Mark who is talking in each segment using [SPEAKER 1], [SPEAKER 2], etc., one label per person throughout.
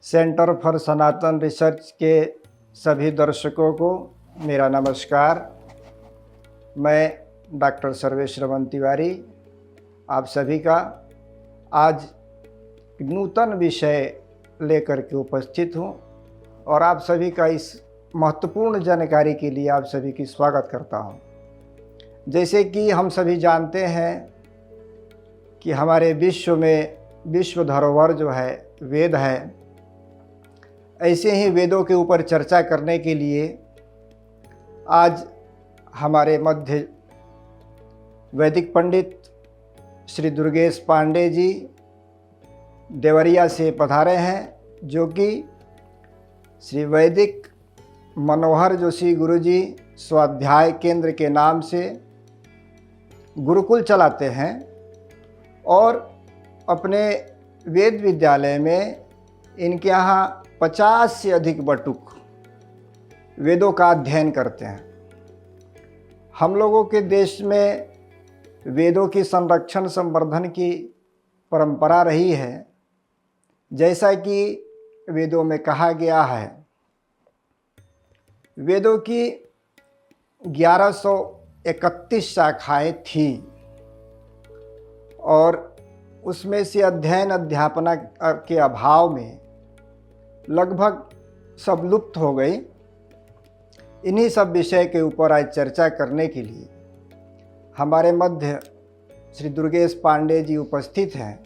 [SPEAKER 1] Centre for Sanatan research के सभी दर्शकों को मेरा नमस्कार। मैं डॉक्टर सर्वेश रमन तिवारी आप सभी का आज नूतन विषय लेकर के उपस्थित हूँ और आप सभी का इस महत्वपूर्ण जानकारी के लिए आप सभी की स्वागत करता हूँ। जैसे कि हम सभी जानते हैं कि हमारे विश्व में विश्व धरोहर जो है वेद है, ऐसे ही वेदों के ऊपर चर्चा करने के लिए आज हमारे मध्य वैदिक पंडित श्री दुर्गेश पांडे जी देवरिया से पधारे हैं, जो कि श्री वैदिक मनोहर जोशी गुरुजी स्वाध्याय केंद्र के नाम से गुरुकुल चलाते हैं और अपने वेद विद्यालय में इनके यहाँ 50 से अधिक बटुक वेदों का अध्ययन करते हैं। हम लोगों के देश में वेदों की संरक्षण संवर्धन की परंपरा रही है। जैसा कि वेदों में कहा गया है, वेदों की 1131 शाखाएं थी और उसमें से अध्ययन अध्यापना के अभाव में लगभग सब लुप्त हो गई। इन्हीं सब विषय के ऊपर आज चर्चा करने के लिए हमारे मध्य श्री दुर्गेश पांडे जी उपस्थित हैं।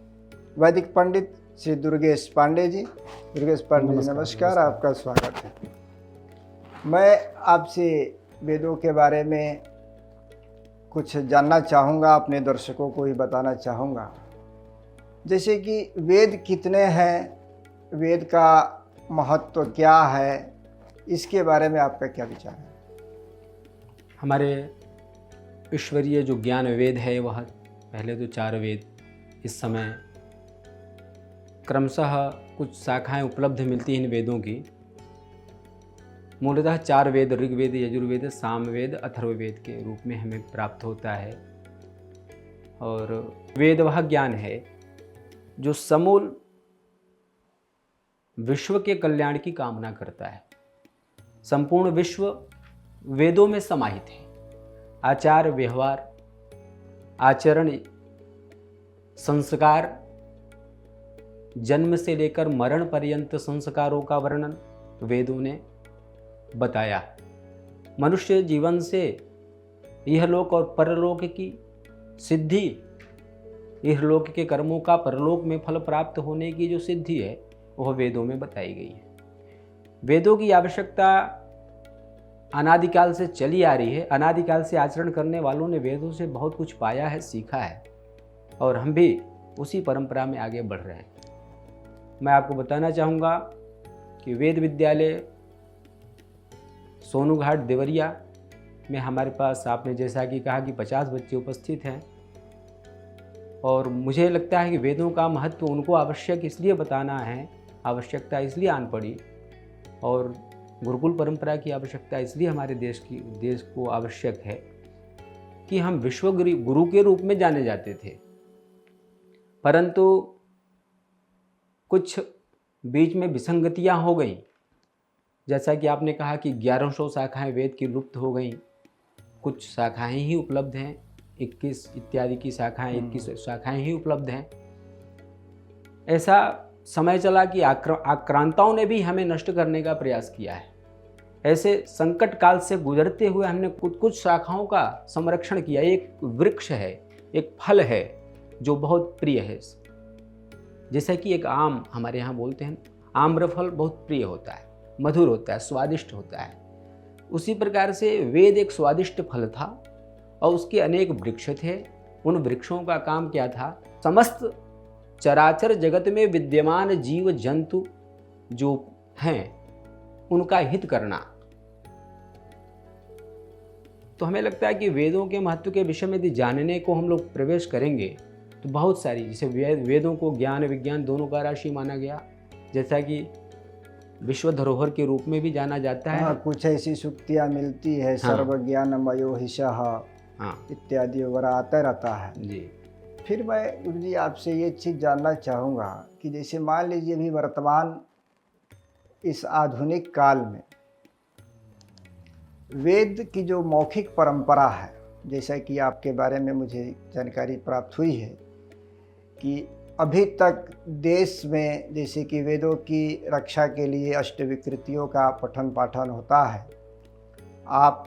[SPEAKER 1] वैदिक पंडित श्री दुर्गेश पांडे जी। दुर्गेश पांडे जी नमस्कार, आपका स्वागत है। मैं आपसे वेदों के बारे में कुछ जानना चाहूँगा, अपने दर्शकों को ही बताना चाहूँगा। जैसे कि वेद कितने हैं, वेद का महत्व क्या है, इसके बारे में आपका क्या विचार है?
[SPEAKER 2] हमारे ईश्वरीय जो ज्ञान वेद है वह पहले तो 4 वेद, इस समय क्रमशः कुछ शाखाएं उपलब्ध मिलती हैं इन वेदों की। मूलतः 4 वेद ऋग्वेद, यजुर्वेद, सामवेद, अथर्ववेद के रूप में हमें प्राप्त होता है। और वेद वह ज्ञान है जो समूल विश्व के कल्याण की कामना करता है। संपूर्ण विश्व वेदों में समाहित है। आचार व्यवहार, आचरण, संस्कार, जन्म से लेकर मरण पर्यंत संस्कारों का वर्णन वेदों ने बताया। मनुष्य जीवन से इहलोक और परलोक की सिद्धि, इहलोक के कर्मों का परलोक में फल प्राप्त होने की जो सिद्धि है वह वेदों में बताई गई है। वेदों की आवश्यकता अनादिकाल से चली आ रही है। अनादिकाल से आचरण करने वालों ने वेदों से बहुत कुछ पाया है, सीखा है, और हम भी उसी परंपरा में आगे बढ़ रहे हैं। मैं आपको बताना चाहूँगा कि वेद विद्यालय सोनू घाट देवरिया में हमारे पास, आपने जैसा कि कहा कि 50 बच्चे उपस्थित हैं, और मुझे लगता है कि वेदों का महत्व उनको आवश्यक इसलिए बताना है, आवश्यकता इसलिए आन पड़ी, और गुरुकुल परंपरा की आवश्यकता इसलिए हमारे देश को आवश्यक है कि हम विश्व गुरु के रूप में जाने जाते थे। परंतु कुछ बीच में विसंगतियां हो गई। जैसा कि आपने कहा कि 1100 शाखाएं वेद की लुप्त हो गई, कुछ शाखाएं ही उपलब्ध हैं, 21 इत्यादि की शाखाएं, 21 शाखाएं ही उपलब्ध हैं। ऐसा समय चला कि आक्रांताओं ने भी हमें नष्ट करने का प्रयास किया है। ऐसे संकट काल से गुजरते हुए हमने कुछ शाखाओं का संरक्षण किया। एक वृक्ष है, एक फल है जो बहुत प्रिय है। जैसे कि एक आम, हमारे यहाँ बोलते हैं आम्रफल बहुत प्रिय होता है, मधुर होता है, स्वादिष्ट होता है। उसी प्रकार से वेद एक स्वादिष्ट फल था और उसके अनेक वृक्ष थे। उन वृक्षों का काम क्या था? समस्त चराचर जगत में विद्यमान जीव जंतु जो हैं उनका हित करना। तो हमें लगता है कि वेदों के महत्व के विषय में यदि जानने को हम लोग प्रवेश करेंगे तो बहुत सारी, जैसे वेदों को ज्ञान विज्ञान दोनों का राशि माना गया, जैसा कि विश्व धरोहर के रूप में भी जाना जाता है।
[SPEAKER 1] कुछ ऐसी सूक्तियाँ मिलती है, सर्वज्ञानमयो हिषः इत्यादि वगैरह आता रहता है
[SPEAKER 2] जी।
[SPEAKER 1] फिर मैं गुरु जी आपसे ये चीज़ जानना चाहूँगा कि जैसे मान लीजिए अभी वर्तमान इस आधुनिक काल में वेद की जो मौखिक परंपरा है, जैसा कि आपके बारे में मुझे जानकारी प्राप्त हुई है कि अभी तक देश में जैसे कि वेदों की रक्षा के लिए अष्टविकृतियों का पठन पाठन होता है, आप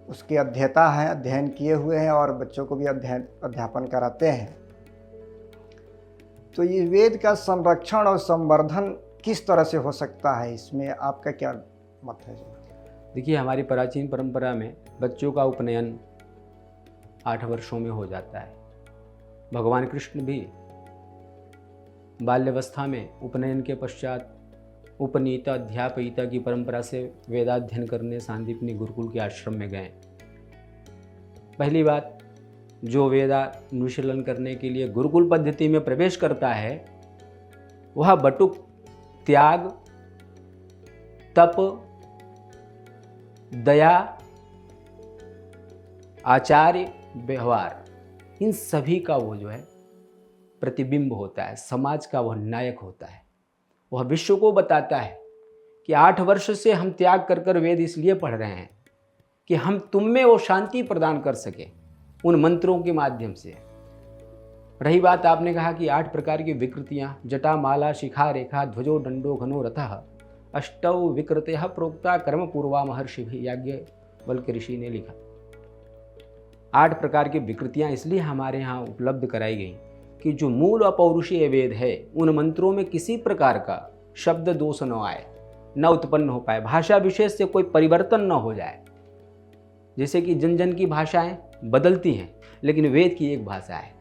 [SPEAKER 1] उसके अध्येता हैं, अध्ययन किए हुए हैं और बच्चों को भी अध्यापन कराते हैं। तो ये वेद का संरक्षण और संवर्धन किस तरह से हो सकता है, इसमें आपका क्या मत है?
[SPEAKER 2] देखिए, हमारी प्राचीन परंपरा में बच्चों का उपनयन 8 वर्षों में हो जाता है। भगवान कृष्ण भी बाल्यावस्था में उपनयन के पश्चात उपनीता अध्यापयिता की परंपरा से वेदाध्ययन करने सांदीपनी गुरुकुल के आश्रम में गए। पहली बात, जो वेदानुशीलन करने के लिए गुरुकुल पद्धति में प्रवेश करता है वह बटुक, त्याग, तप, दया, आचार्य, व्यवहार, इन सभी का वो जो है प्रतिबिंब होता है, समाज का वह नायक होता है। वह विश्व को बताता है कि 8 वर्ष से हम त्याग कर कर वेद इसलिए पढ़ रहे हैं कि हम तुम में वो शांति प्रदान कर सके उन मंत्रों के माध्यम से। रही बात, आपने कहा कि 8 प्रकार की विकृतियां, जटा, माला, शिखा, रेखा, ध्वजो, दंडो, घनो, रथः, अष्टौ विकृतयः प्रोक्ता कर्म पूर्वा महर्षि भी, याज्ञवल्क्य ऋषि ने लिखा। 8 प्रकार की विकृतियां इसलिए हमारे यहाँ उपलब्ध कराई गई कि जो मूल अपौरुषीय वेद है उन मंत्रों में किसी प्रकार का शब्द दोष न आए, न उत्पन्न हो पाए, भाषा विशेष से कोई परिवर्तन न हो जाए। जैसे कि जन जन की भाषाएं बदलती हैं, लेकिन वेद की एक भाषा है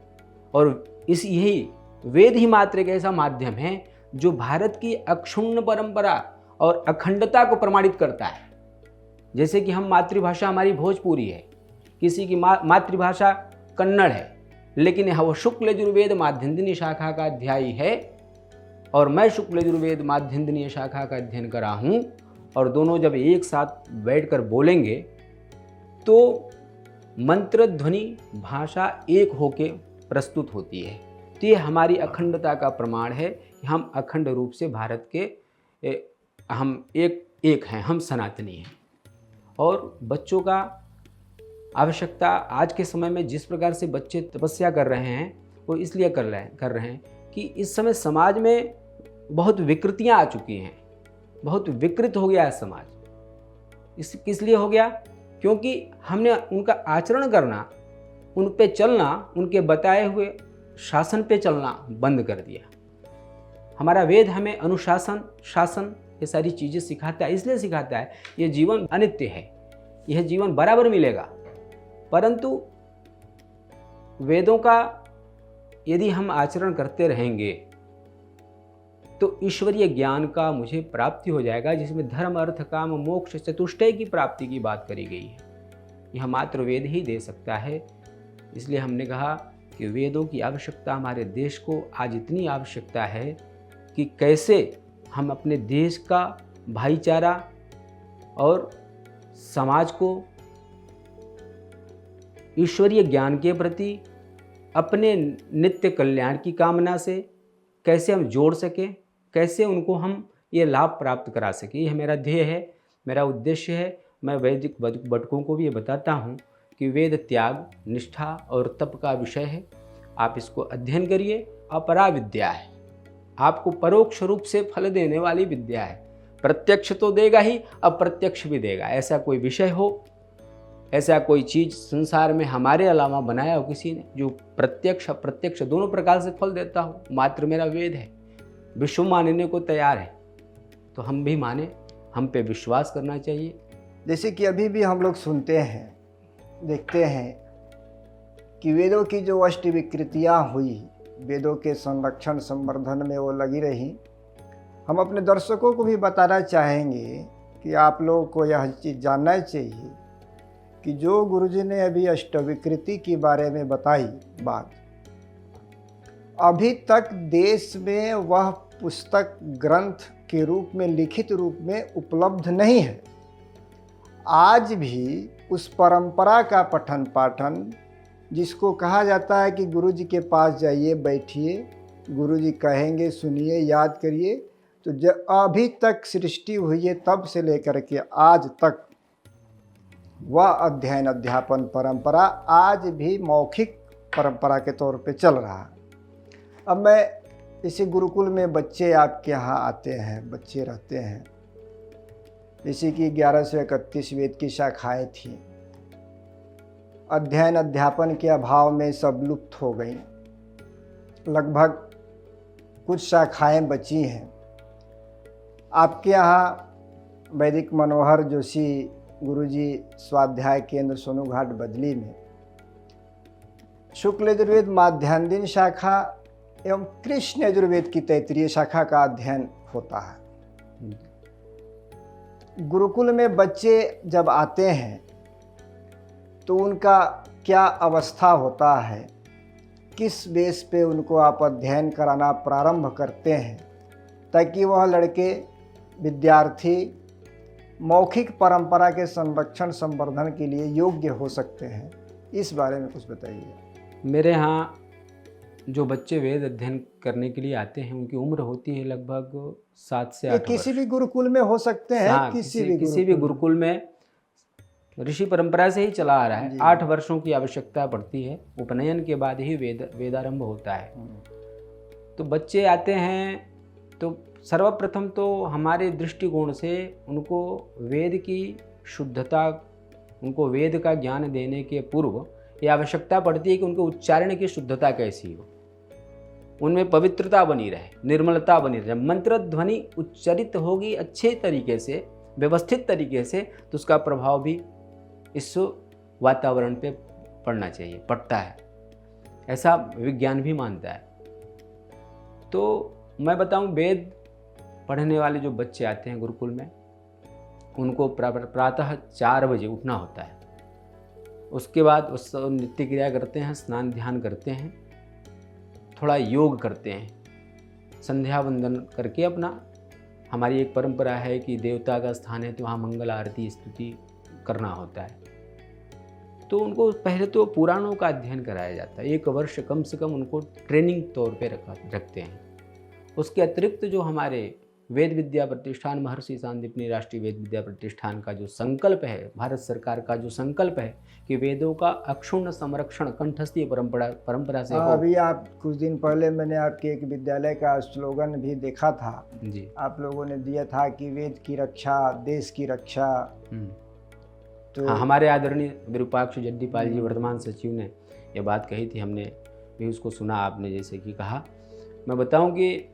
[SPEAKER 2] और यही वेद ही मात्र एक ऐसा माध्यम है जो भारत की अक्षुण्ण परंपरा और अखंडता को प्रमाणित करता है। जैसे कि हम मातृभाषा हमारी भोजपुरी है, किसी की मातृभाषा कन्नड़ है, लेकिन वह शुक्ल यजुर्वेद माध्यन्दिनी शाखा का अध्यायी है और मैं शुक्ल यजुर्वेद माध्यन्दिनी शाखा का अध्ययन करा हूँ, और दोनों जब एक साथ बैठकर बोलेंगे तो मंत्र ध्वनि भाषा एक होके प्रस्तुत होती है। तो ये हमारी अखंडता का प्रमाण है कि हम अखंड रूप से भारत के हम एक हैं, हम सनातनी हैं। और बच्चों का आवश्यकता आज के समय में जिस प्रकार से बच्चे तपस्या कर रहे हैं वो इसलिए कर रहे हैं कि इस समय समाज में बहुत विकृतियां आ चुकी हैं, बहुत विकृत हो गया है समाज। किस लिए हो गया? क्योंकि हमने उनका आचरण करना, उन पे चलना, उनके बताए हुए शासन पे चलना बंद कर दिया। हमारा वेद हमें अनुशासन, शासन, ये सारी चीज़ें सिखाता है। इसलिए सिखाता है ये जीवन अनित्य है, यह जीवन बराबर मिलेगा, परंतु वेदों का यदि हम आचरण करते रहेंगे तो ईश्वरीय ज्ञान का मुझे प्राप्ति हो जाएगा, जिसमें धर्म, अर्थ, काम, मोक्ष, चतुष्टय की प्राप्ति की बात करी गई है। यह मात्र वेद ही दे सकता है। इसलिए हमने कहा कि वेदों की आवश्यकता हमारे देश को आज इतनी आवश्यकता है कि कैसे हम अपने देश का भाईचारा और समाज को ईश्वरीय ज्ञान के प्रति अपने नित्य कल्याण की कामना से कैसे हम जोड़ सकें, कैसे उनको हम ये लाभ प्राप्त करा सकें, यह मेरा ध्येय है, मेरा उद्देश्य है। मैं वैदिक बटकों को भी ये बताता हूँ कि वेद त्याग, निष्ठा और तप का विषय है। आप इसको अध्ययन करिए। अपरा विद्या है, आपको परोक्ष रूप से फल देने वाली विद्या है। प्रत्यक्ष तो देगा ही, अप्रत्यक्ष भी देगा। ऐसा कोई विषय हो, ऐसा कोई चीज़ संसार में हमारे अलावा बनाया हो किसी ने जो प्रत्यक्ष अप्रत्यक्ष दोनों प्रकार से फल देता हो? मात्र मेरा वेद है। विश्व मानने को तैयार है तो हम भी माने, हम पे विश्वास करना चाहिए।
[SPEAKER 1] जैसे कि अभी भी हम लोग सुनते हैं, देखते हैं कि वेदों की जो अष्टविकृतियाँ हुई, वेदों के संरक्षण संवर्धन में वो लगी रही। हम अपने दर्शकों को भी बताना चाहेंगे कि आप लोगों को यह चीज़ जानना चाहिए कि जो गुरुजी ने अभी अष्टविकृति के बारे में बताई बात, अभी तक देश में वह पुस्तक ग्रंथ के रूप में, लिखित रूप में उपलब्ध नहीं है। आज भी उस परंपरा का पठन पाठन, जिसको कहा जाता है कि गुरुजी के पास जाइए, बैठिए, गुरुजी कहेंगे, सुनिए, याद करिए, तो अभी तक सृष्टि हुई है तब से लेकर के आज तक वह अध्ययन अध्यापन परंपरा आज भी मौखिक परंपरा के तौर पे चल रहा है। अब मैं इसी गुरुकुल में बच्चे आपके यहाँ आते हैं, बच्चे रहते हैं। इसी की 1131 वेद की शाखाएँ थीं, अध्ययन अध्यापन के अभाव में सब लुप्त हो गई। लगभग कुछ शाखाएँ बची हैं। आपके यहाँ वैदिक मनोहर जोशी गुरुजी स्वाध्याय केंद्र सोनू घाट बदली में शुक्ल यजुर्वेद माध्यान्ह शाखा एवं कृष्ण यजुर्वेद की तैतरीय शाखा का अध्ययन होता है। गुरुकुल में बच्चे जब आते हैं तो उनका क्या अवस्था होता है, किस बेस पे उनको आप अध्ययन कराना प्रारंभ करते हैं ताकि वह लड़के विद्यार्थी मौखिक परंपरा के संरक्षण संवर्धन के लिए योग्य हो सकते हैं, इस बारे में कुछ बताइए।
[SPEAKER 2] मेरे यहाँ जो बच्चे वेद अध्ययन करने के लिए आते हैं उनकी उम्र होती है लगभग 7 से 8 वर्ष।
[SPEAKER 1] किसी भी गुरुकुल में हो सकते हैं।
[SPEAKER 2] हाँ, किसी भी गुरुकुल में ऋषि परंपरा से ही चला आ रहा है। 8 वर्षों की आवश्यकता पड़ती है, उपनयन के बाद ही वेदारंभ होता है। तो बच्चे आते हैं तो सर्वप्रथम तो हमारे दृष्टिकोण से उनको वेद की शुद्धता, उनको वेद का ज्ञान देने के पूर्व ये आवश्यकता पड़ती है कि उनके उच्चारण की शुद्धता कैसी हो, उनमें पवित्रता बनी रहे, निर्मलता बनी रहे। मंत्र ध्वनि उच्चरित होगी अच्छे तरीके से, व्यवस्थित तरीके से, तो उसका प्रभाव भी इस वातावरण पे पड़ना चाहिए, पड़ता है, ऐसा विज्ञान भी मानता है। तो मैं बताऊं, वेद पढ़ने वाले जो बच्चे आते हैं गुरुकुल में, उनको प्रातः 4 बजे उठना होता है। उसके बाद उस नित्य क्रिया करते हैं, स्नान ध्यान करते हैं, थोड़ा योग करते हैं, संध्या वंदन करके अपना, हमारी एक परंपरा है कि देवता का स्थान है तो वहाँ मंगल आरती स्तुति करना होता है। तो उनको पहले तो पुराणों का अध्ययन कराया जाता है, 1 वर्ष कम से कम उनको ट्रेनिंग तौर पे रखते हैं। उसके अतिरिक्त जो हमारे वेद विद्या प्रतिष्ठान, महर्षि सांदीपनी राष्ट्रीय वेद विद्या प्रतिष्ठान का जो संकल्प है, भारत सरकार का जो संकल्प है कि वेदों का अक्षुण्ण संरक्षण कंठस्थीय परंपरा से हो।
[SPEAKER 1] अभी आप कुछ दिन पहले मैंने आपके एक विद्यालय का स्लोगन भी देखा था
[SPEAKER 2] जी,
[SPEAKER 1] आप लोगों ने दिया था कि वेद की रक्षा देश की रक्षा।
[SPEAKER 2] तो हाँ, हमारे आदरणीय विरूपाक्ष जड्डीपाल जी वर्तमान सचिव ने ये बात कही थी, हमने भी उसको सुना, आपने जैसे कि कहा। मैं बताऊं कि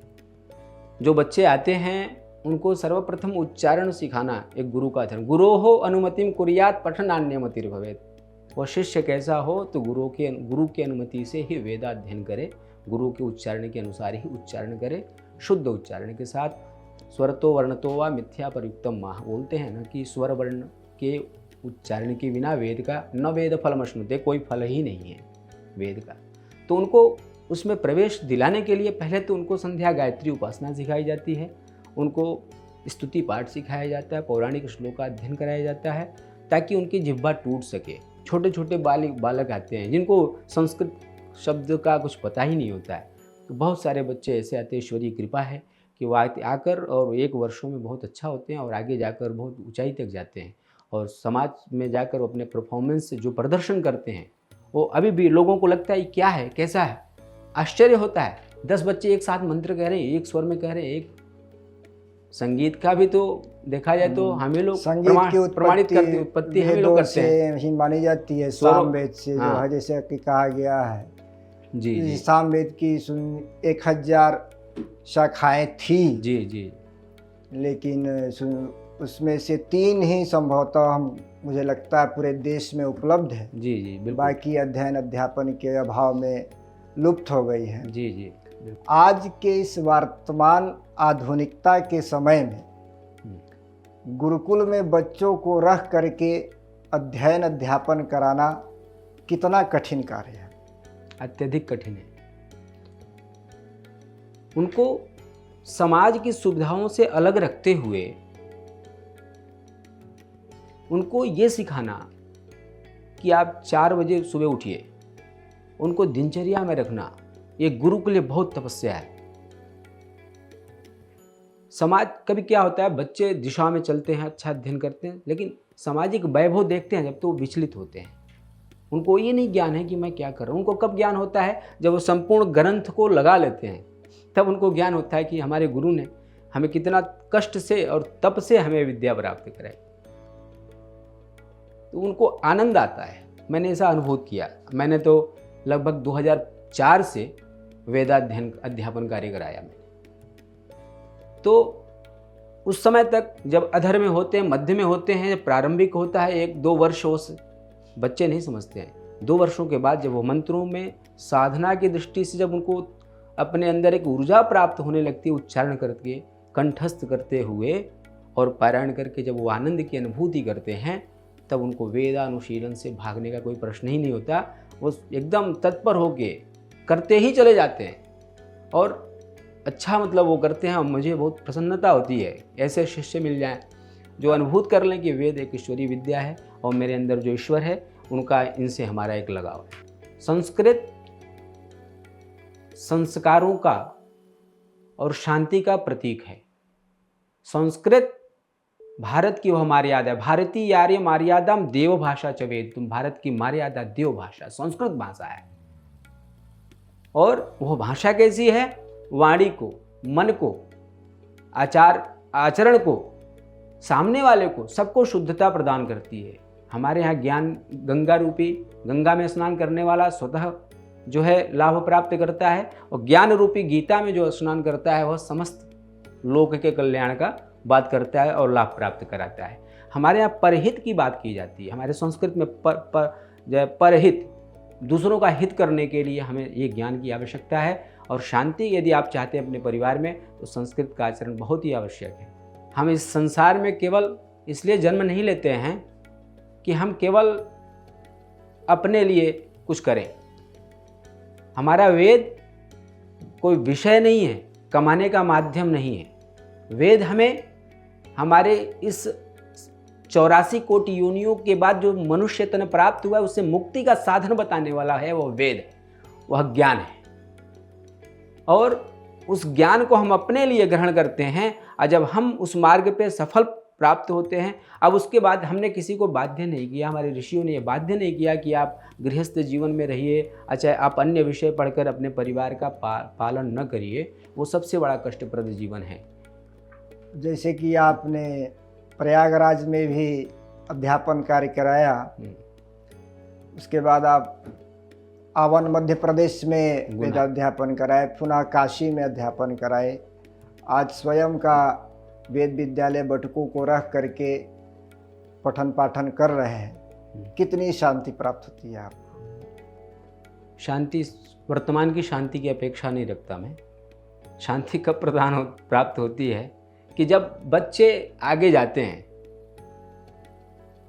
[SPEAKER 2] जो बच्चे आते हैं उनको सर्वप्रथम उच्चारण सिखाना एक गुरु का धर्म। गुरोहो अनुमतिम कुर्यात पठनान्यमतिर् भवेत्। वह शिष्य कैसा हो तो गुरु की अनुमति से ही वेदाध्ययन करे, गुरु के उच्चारण के अनुसार ही उच्चारण करे, शुद्ध उच्चारण के साथ। स्वरतो वर्णतो वा मिथ्या प्रयुक्तम माह, बोलते हैं ना कि स्वर वर्ण के उच्चारण के बिना वेद का न वेद फलमश्नुते, कोई फल ही नहीं है वेद का। तो उनको उसमें प्रवेश दिलाने के लिए पहले तो उनको संध्या गायत्री उपासना सिखाई जाती है, उनको स्तुति पाठ सिखाया जाता है, पौराणिक श्लोक का अध्ययन कराया जाता है ताकि उनकी जिह्वा टूट सके। छोटे छोटे बालक आते हैं जिनको संस्कृत शब्द का कुछ पता ही नहीं होता है, तो बहुत सारे बच्चे ऐसे आते हैं, ईश्वरीय कृपा है कि वो आकर और 1 वर्षों में बहुत अच्छा होते हैं और आगे जाकर बहुत ऊंचाई तक जाते हैं और समाज में जाकर अपने परफॉर्मेंस से जो प्रदर्शन करते हैं वो अभी भी लोगों को लगता है क्या है, कैसा है, आश्चर्य होता है। 10 बच्चे एक साथ मंत्र कह रहे हैं, एक स्वर में कह रहे हैं। एक संगीत का भी तो देखा जाए तो हमें लोग प्रमाणित करते, उत्पत्ति हमें लोग करते हैं,
[SPEAKER 1] ही मानी जाती है, सामवेद से जो है जैसे कि कहा गया है। जी, सामवेद की 1000 शाखाएं थी।
[SPEAKER 2] जी जी,
[SPEAKER 1] लेकिन उसमें से 3 ही संभवतः मुझे लगता है पूरे देश में उपलब्ध है।
[SPEAKER 2] जी जी, बिल्कुल।
[SPEAKER 1] बाकी अध्ययन अध्यापन के अभाव में लुप्त हो गई है।
[SPEAKER 2] जी जी,
[SPEAKER 1] आज के इस वर्तमान आधुनिकता के समय में गुरुकुल में बच्चों को रख करके अध्ययन अध्यापन कराना कितना कठिन कार्य है?
[SPEAKER 2] अत्यधिक कठिन है। उनको समाज की सुविधाओं से अलग रखते हुए उनको ये सिखाना कि आप 4 बजे सुबह उठिए, उनको दिनचर्या में रखना, ये गुरु के लिए बहुत तपस्या है। समाज कभी क्या होता है, बच्चे दिशा में चलते हैं, अच्छा अध्ययन करते हैं, लेकिन सामाजिक वैभव देखते हैं जब तो वो विचलित होते हैं। उनको ये नहीं ज्ञान है कि मैं क्या कर रहा हूँ। उनको कब ज्ञान होता है, जब वो संपूर्ण ग्रंथ को लगा लेते हैं, तब उनको ज्ञान होता है कि हमारे गुरु ने हमें कितना कष्ट से और तप से हमें विद्या प्राप्त कराई। तो उनको आनंद आता है। मैंने ऐसा अनुभव किया। मैंने तो लगभग 2004 से वेदाध्ययन अध्यापन कार्य कराया मैंने। तो उस समय तक जब अधर में होते हैं, मध्य में होते हैं, जब प्रारंभिक होता है 1-2 वर्ष, बच्चे नहीं समझते हैं। 2 वर्षों के बाद जब वो मंत्रों में साधना की दृष्टि से जब उनको अपने अंदर एक ऊर्जा प्राप्त होने लगती है, उच्चारण करके कंठस्थ करते हुए और पारायण करके जब वो आनंद की अनुभूति करते हैं, तब उनको वेदानुशीलन से भागने का कोई प्रश्न ही नहीं होता। वो एकदम तत्पर होके करते ही चले जाते हैं और अच्छा मतलब वो करते हैं। और मुझे बहुत प्रसन्नता होती है ऐसे शिष्य मिल जाएं जो अनुभूत कर लें कि वेद एक ईश्वरीय विद्या है और मेरे अंदर जो ईश्वर है उनका इनसे हमारा एक लगाव है। संस्कृत संस्कारों का और शांति का प्रतीक है। संस्कृत भारत की वह मर्यादा है। भारतीय आर्य मर्यादाम देव भाषा च वेद। तुम भारत की मर्यादा देव भाषा, संस्कृत भाषा है। और वह भाषा कैसी है, वाणी को, मन को, आचरण को, सामने वाले को, सबको शुद्धता प्रदान करती है। हमारे यहाँ ज्ञान गंगा रूपी, गंगा में स्नान करने वाला स्वतः जो है लाभ प्राप्त करता है, और ज्ञान रूपी गीता में जो स्नान करता है वह समस्त लोक के कल्याण का बात करता है और लाभ प्राप्त कराता है। हमारे यहाँ परहित की बात की जाती है। हमारे संस्कृत में परहित, दूसरों का हित करने के लिए हमें ये ज्ञान की आवश्यकता है। और शांति यदि आप चाहते हैं अपने परिवार में, तो संस्कृत का आचरण बहुत ही आवश्यक है। हम इस संसार में केवल इसलिए जन्म नहीं लेते हैं कि हम केवल अपने लिए कुछ करें। हमारा वेद कोई विषय नहीं है, कमाने का माध्यम नहीं है। वेद हमें हमारे इस 84 कोटि योनियों के बाद जो मनुष्य तन प्राप्त हुआ है उससे मुक्ति का साधन बताने वाला है। वह वेद है, वह ज्ञान है। और उस ज्ञान को हम अपने लिए ग्रहण करते हैं, और जब हम उस मार्ग पे सफल प्राप्त होते हैं, अब उसके बाद हमने किसी को बाध्य नहीं किया, हमारे ऋषियों ने ये बाध्य नहीं किया कि आप गृहस्थ जीवन में रहिए, अच्छा आप अन्य विषय पढ़कर अपने परिवार का पालन न करिए। वो सबसे बड़ा कष्टप्रद जीवन है।
[SPEAKER 1] जैसे कि आपने प्रयागराज में भी अध्यापन कार्य कराया, उसके बाद आप आवन मध्य प्रदेश में वेदाध्यापन कराए, पुनः काशी में अध्यापन कराए। आज स्वयं का वेद विद्यालय बटुकों को रख करके पठन पाठन कर रहे हैं। कितनी शांति प्राप्त होती है आपको?
[SPEAKER 2] शांति, वर्तमान की शांति की अपेक्षा नहीं रखता मैं। शांति कब प्राप्त होती है कि जब बच्चे आगे जाते हैं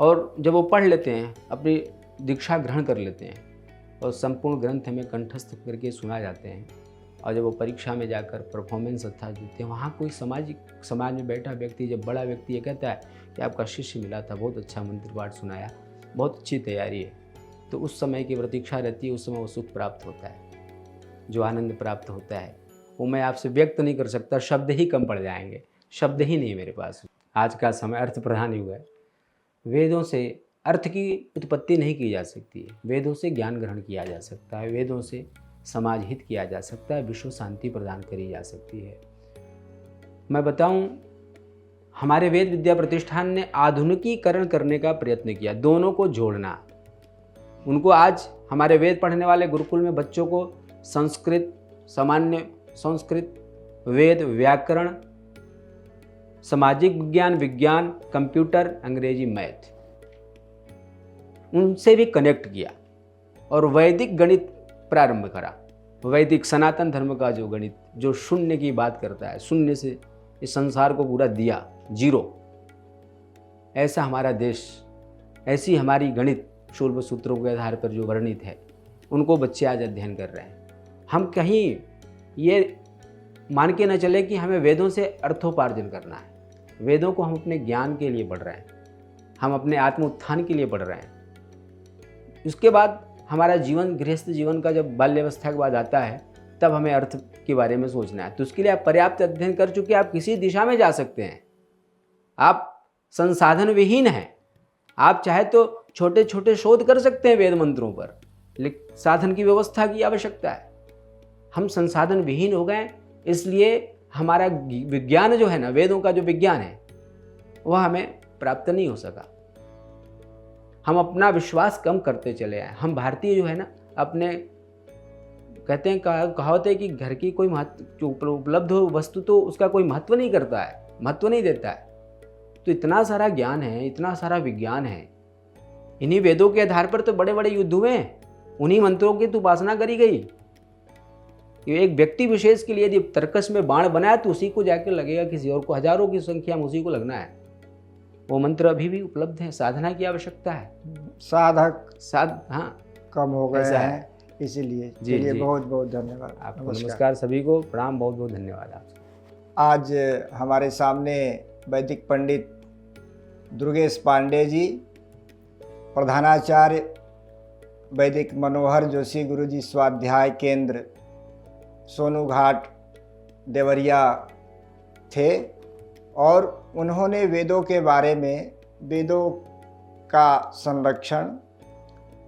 [SPEAKER 2] और जब वो पढ़ लेते हैं, अपनी दीक्षा ग्रहण कर लेते हैं और संपूर्ण ग्रंथ हमें कंठस्थ करके सुना जाते हैं, और जब वो परीक्षा में जाकर परफॉर्मेंस अच्छा देते हैं, वहाँ कोई समाज में बैठा व्यक्ति, जब बड़ा व्यक्ति ये कहता है कि आपका शिष्य मिला था, बहुत अच्छा मंत्र पाठ सुनाया, बहुत अच्छी तैयारी है, तो उस समय की प्रतीक्षा रहती है। उस समय वो सुख प्राप्त होता है, जो आनंद प्राप्त होता है वो मैं आपसे व्यक्त नहीं कर सकता। शब्द ही कम पड़ जाएंगे, शब्द ही नहीं मेरे पास। आज का समय अर्थ प्रधान युग है। वेदों से अर्थ की उत्पत्ति नहीं की जा सकती है, वेदों से ज्ञान ग्रहण किया जा सकता है, वेदों से समाज हित किया जा सकता है, विश्व शांति प्रदान करी जा सकती है। मैं बताऊं, हमारे वेद विद्या प्रतिष्ठान ने आधुनिकीकरण करने का प्रयत्न किया, दोनों को जोड़ना। उनको आज हमारे वेद पढ़ने वाले गुरुकुल में बच्चों को संस्कृत, सामान्य संस्कृत, वेद, व्याकरण, सामाजिक विज्ञान, विज्ञान, कंप्यूटर, अंग्रेजी, मैथ, उनसे भी कनेक्ट किया और वैदिक गणित प्रारंभ करा। वैदिक सनातन धर्म का जो गणित, जो शून्य की बात करता है, शून्य से इस संसार को पूरा दिया, जीरो, ऐसा हमारा देश, ऐसी हमारी गणित शूल्ब सूत्रों के आधार पर जो वर्णित है, उनको बच्चे आज अध्ययन कर रहे हैं। हम कहीं ये मान के न चले कि हमें वेदों से अर्थोपार्जन करना है। वेदों को हम अपने ज्ञान के लिए पढ़ रहे हैं, हम अपने आत्म उत्थान के लिए पढ़ रहे हैं। उसके बाद हमारा जीवन, गृहस्थ जीवन का जब बाल्यावस्था के बाद आता है, तब हमें अर्थ के बारे में सोचना है। तो उसके लिए आप पर्याप्त अध्ययन कर चुके, आप किसी दिशा में जा सकते हैं। आप संसाधन विहीन हैं, आप चाहे तो छोटे छोटे शोध कर सकते हैं वेद मंत्रों पर, लेकिन साधन की व्यवस्था की आवश्यकता है। हम संसाधन विहीन हो गए, इसलिए हमारा विज्ञान जो है ना, वेदों का जो विज्ञान है वह हमें प्राप्त नहीं हो सका। हम अपना विश्वास कम करते चले आए। हम भारतीय जो है ना, अपने कहते हैं, कहावत है कि घर की कोई महत्व जो उपलब्ध हो वस्तु तो उसका कोई महत्व नहीं करता है, महत्व नहीं देता है। तो इतना सारा ज्ञान है, इतना सारा विज्ञान है, इन्हीं वेदों के आधार पर तो बड़े बड़े युद्ध हुए, उन्हीं मंत्रों की तो उपासना करी गई। एक व्यक्ति विशेष के लिए यदि तर्कस में बाण बनाया तो उसी को जाकर लगेगा, किसी और को हजारों की संख्या में उसी को लगना है। वो मंत्र अभी भी उपलब्ध है, साधना की आवश्यकता है।
[SPEAKER 1] साधक
[SPEAKER 2] हाँ
[SPEAKER 1] कम हो गए
[SPEAKER 2] ऐसा
[SPEAKER 1] हैं, इसीलिए।
[SPEAKER 2] जी,
[SPEAKER 1] चलिए,
[SPEAKER 2] जी।
[SPEAKER 1] बहुत बहुत धन्यवाद।
[SPEAKER 2] आपको नमस्कार, सभी को प्रणाम, बहुत बहुत धन्यवाद आपसे।
[SPEAKER 1] आज हमारे सामने वैदिक पंडित दुर्गेश पांडे जी, प्रधानाचार्य वैदिक मनोहर जोशी गुरुजी स्वाध्याय केंद्र सोनू घाट देवरिया थे, और उन्होंने वेदों के बारे में, वेदों का संरक्षण,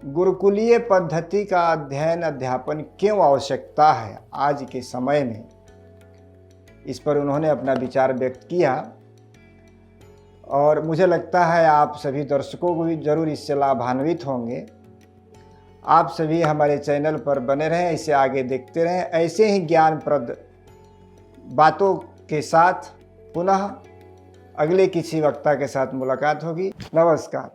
[SPEAKER 1] गुरुकुलीय पद्धति का अध्ययन अध्यापन क्यों आवश्यकता है आज के समय में, इस पर उन्होंने अपना विचार व्यक्त किया। और मुझे लगता है आप सभी दर्शकों को भी जरूर इससे लाभान्वित होंगे। आप सभी हमारे चैनल पर बने रहें, इसे आगे देखते रहें। ऐसे ही ज्ञानप्रद बातों के साथ पुनः अगले किसी वक्ता के साथ मुलाकात होगी। नमस्कार।